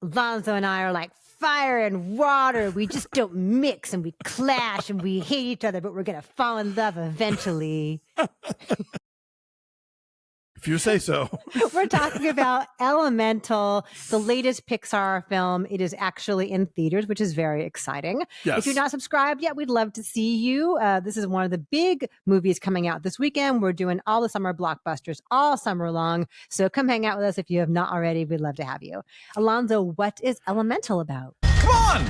Alonso and I are like fire and water. We just don't mix, and we clash, and we hate each other, but we're going to fall in love eventually. If you say so. We're talking about Elemental, the latest Pixar film. It is actually in theaters, which is very exciting. Yes. If you're not subscribed yet, we'd love to see you. This is one of the big movies coming out this weekend. We're doing all the summer blockbusters all summer long. So come hang out with us if you have not already. We'd love to have you. Alonso, what is Elemental about? Come on!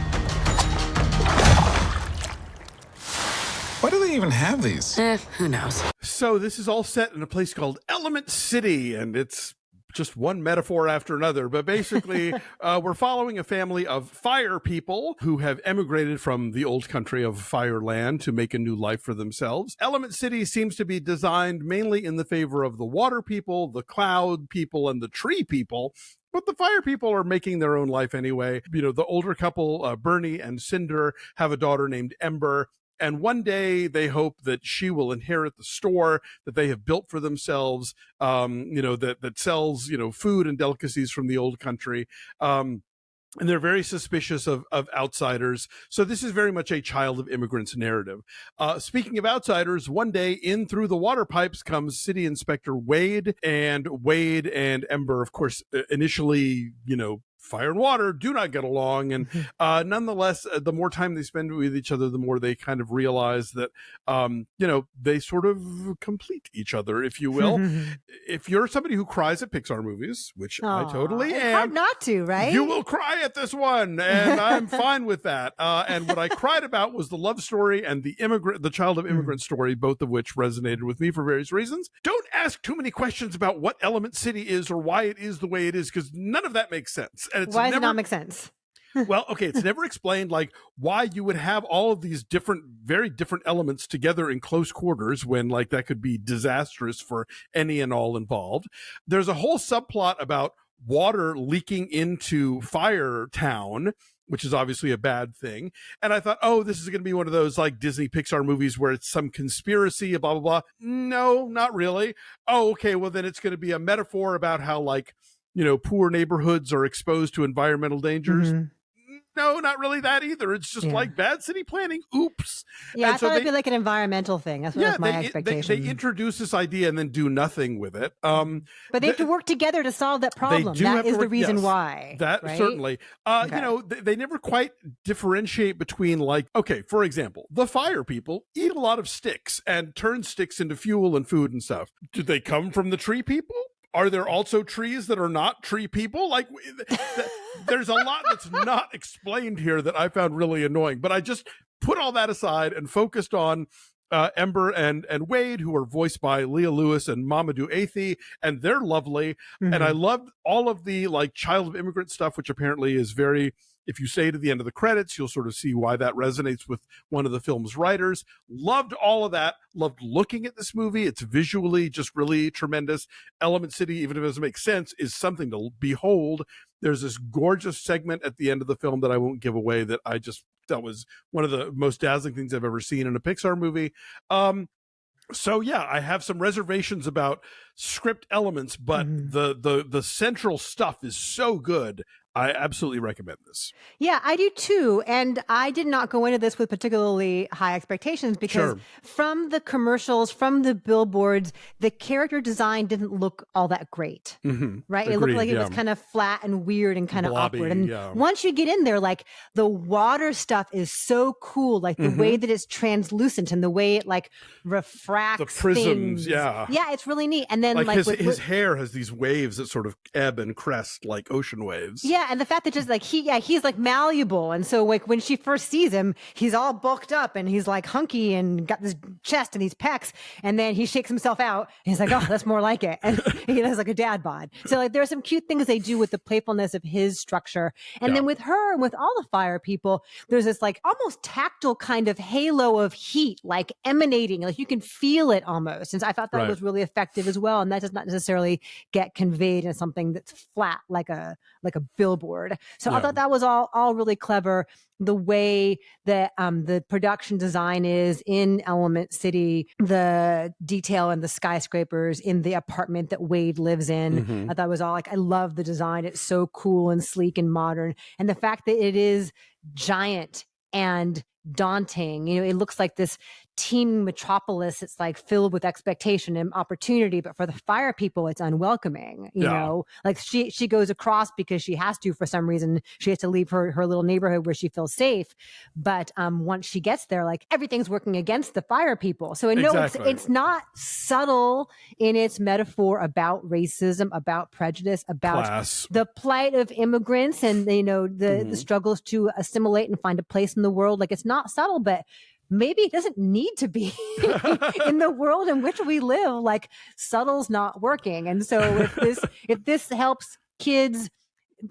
Why do they even have these? Who knows? So this is all set in a place called Element City, and it's just one metaphor after another. But basically, we're following a family of fire people who have emigrated from the old country of Fireland to make a new life for themselves. Element City seems to be designed mainly in the favor of the water people, the cloud people, and the tree people. But the fire people are making their own life anyway. You know, the older couple, Bernie and Cinder, have a daughter named Ember. And one day they hope that she will inherit the store that they have built for themselves, that sells, food and delicacies from the old country. And they're very suspicious of outsiders. So this is very much a child of immigrants narrative. Speaking of outsiders, one day in through the water pipes comes City Inspector Wade and Ember, of course, initially, fire and water do not get along. And nonetheless, the more time they spend with each other, the more they kind of realize that, they sort of complete each other, if you will. If you're somebody who cries at Pixar movies, which I totally am. Hard not to, right? You will cry at this one, and I'm fine with that. And what I cried about was the love story and the child of immigrant story, both of which resonated with me for various reasons. Don't ask too many questions about what Element City is or why it is the way it is, because none of that makes sense. And it's Why does it not make sense? Well, okay, it's never explained like why you would have all of these very different elements together in close quarters when like that could be disastrous for any and all involved. There's a whole subplot about water leaking into Fire Town, which is obviously a bad thing. And I thought, oh, this is going to be one of those like Disney Pixar movies where it's some conspiracy, blah, blah, blah. No, not really. Oh, okay, well then it's going to be a metaphor about how like, poor neighborhoods are exposed to environmental dangers. No, not really that either. It's just like bad city planning. Oops. Yeah, I thought it'd be like an environmental thing. That's what was my expectation. They introduce this idea and then do nothing with it. But they have to work together to solve that problem. That is the reason why. That right? certainly. They never quite differentiate between like, okay, for example, the fire people eat a lot of sticks and turn sticks into fuel and food and stuff. Do they come from the tree people? Are there also trees that are not tree people? Like, there's a lot that's not explained here that I found really annoying. But I just put all that aside and focused on Ember and Wade, who are voiced by Leah Lewis and Mamoudou Athie, and they're lovely. And I loved all of the like child of immigrant stuff, which apparently is very. If you say to the end of the credits, you'll sort of see why that resonates with one of the film's writers. Loved all of that. Loved looking at this movie. It's visually just really tremendous. Element City, even if it doesn't make sense, is something to behold. There's this gorgeous segment at the end of the film that I won't give away that was one of the most dazzling things I've ever seen in a Pixar movie. So yeah, I have some reservations about script elements, but the central stuff is so good. I absolutely recommend this. Yeah, I do too. And I did not go into this with particularly high expectations because from the commercials, from the billboards, the character design didn't look all that great, right? Agreed, it looked like it was kind of flat and weird and kind of blobby, awkward. And once you get in there, like the water stuff is so cool, like the way that it's translucent and the way it like refracts the prisms, things. Yeah, it's really neat. And then like his hair has these waves that sort of ebb and crest like ocean waves. Yeah, and the fact that just like he's like malleable, and so like when she first sees him, he's all bulked up and he's like hunky and got this chest and these pecs, and then he shakes himself out and he's like, oh, that's more like it, and he has like a dad bod. So like there are some cute things they do with the playfulness of his structure, and then with her and with all the fire people, there's this like almost tactile kind of halo of heat, like emanating, like you can feel it almost. And so I thought that was really effective as well, and that does not necessarily get conveyed in something that's flat like a billboard. So I thought that was all really clever. The way that the production design is in Element City, the detail in the skyscrapers, in the apartment that Wade lives in. I thought it was all like, I love the design. It's so cool and sleek and modern. And the fact that it is giant and daunting. You know, it looks like this teeming metropolis. It's like filled with expectation and opportunity, but for the fire people, it's unwelcoming. You know, like she goes across because she has to for some reason. She has to leave her little neighborhood where she feels safe. But once she gets there, like everything's working against the fire people. So I know it's not subtle in its metaphor about racism, about prejudice, about class, the plight of immigrants, and the struggles to assimilate and find a place in the world. Like it's not subtle, but maybe it doesn't need to be in the world in which we live. Like subtle's not working. And so if this helps kids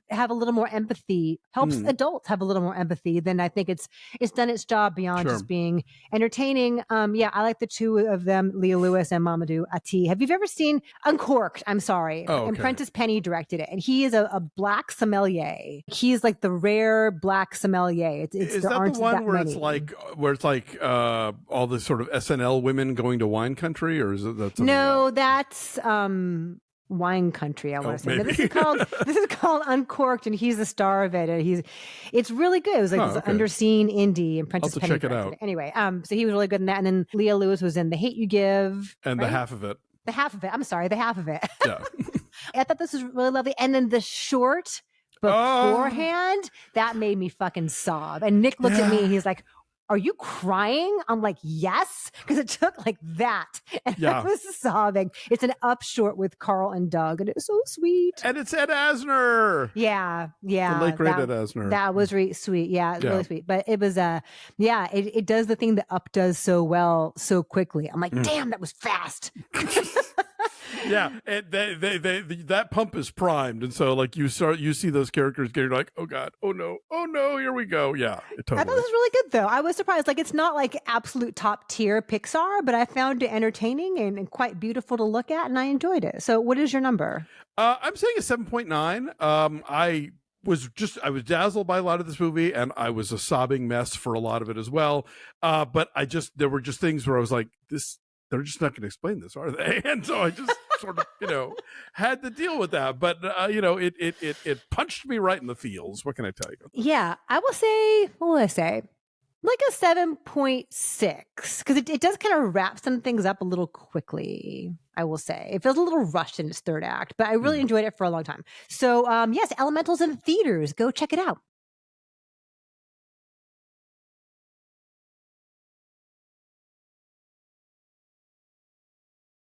have a little more empathy, helps adults have a little more empathy, then I think it's done its job beyond just being entertaining. I like the two of them, Leah Lewis and Mamoudou Athie. Have you ever seen Uncorked? I'm sorry. And Prentice Penny directed it. And he is a black sommelier. He's like the rare black sommelier. Is that the one where it's like all the sort of SNL women going to wine country, or is it that? No, that's Wine Country, I want to say. No, this is called Uncorked, and he's the star of it. And it's really good. It was like this underseen indie, and Prentice Penny. Check it out. Anyway, so he was really good in that. And then Leah Lewis was in The Hate You Give, and the half of it. The half of it. I'm sorry, the half of it. Yeah. I thought this was really lovely. And then the short beforehand, that made me fucking sob. And Nick looked at me, and he's like, "Are you crying?" I'm like, yes, because it took like that. And I was sobbing. It's an up short with Carl and Doug, and it's so sweet. And it's Ed Asner. Yeah. The late great Ed Asner. That was really sweet. Yeah, it's really sweet. But it was it does the thing that Up does so well so quickly. I'm like, damn, that was fast. Yeah, and that pump is primed, and so like you see those characters getting like, oh god, oh no, here we go. Yeah, totally. I thought this was really good though. I was surprised. Like it's not like absolute top tier Pixar, but I found it entertaining and quite beautiful to look at, and I enjoyed it. So, what is your number? I'm saying a 7.9. I was dazzled by a lot of this movie, and I was a sobbing mess for a lot of it as well. But there were just things where I was like, they're just not going to explain this, are they? And so I just sort of, had to deal with that. But, it punched me right in the feels. What can I tell you? Yeah, I will say, what will I say? Like a 7.6, because it does kind of wrap some things up a little quickly, I will say. It feels a little rushed in its third act, but I really enjoyed it for a long time. So, yes, Elemental's in theaters. Go check it out.